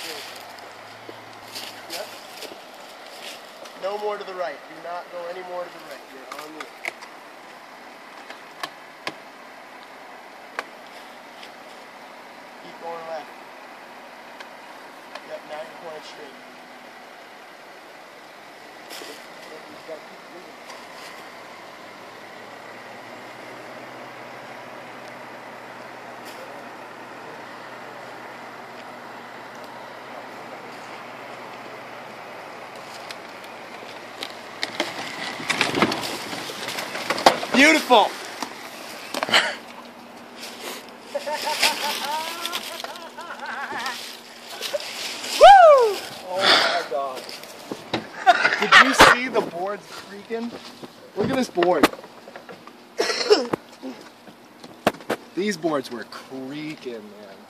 straight. Yep. No more to the right. Do not go any more to the right. You're on the left. Keep going left. Yep, now you're going straight. You gotta keep moving. Beautiful! Woo! Oh my god. Did you see the boards creaking? Look at this board. These boards were creaking, man.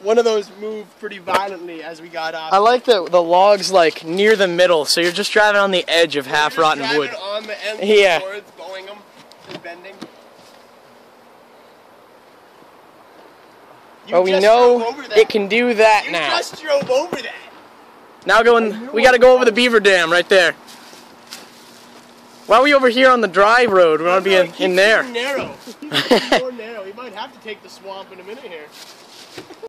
One of those moved pretty violently as we got off. I like the logs like near the middle, so you're just driving on the edge of half-rotten wood. On the ends of Yeah. the boards, bowing them and bending. Well, we know it can do that you now. You just drove over that. Now we gotta go over the beaver dam right there. Why are we over here on the dry road? We want to be in there. Narrow. More narrow. You might have to take the swamp in a minute here.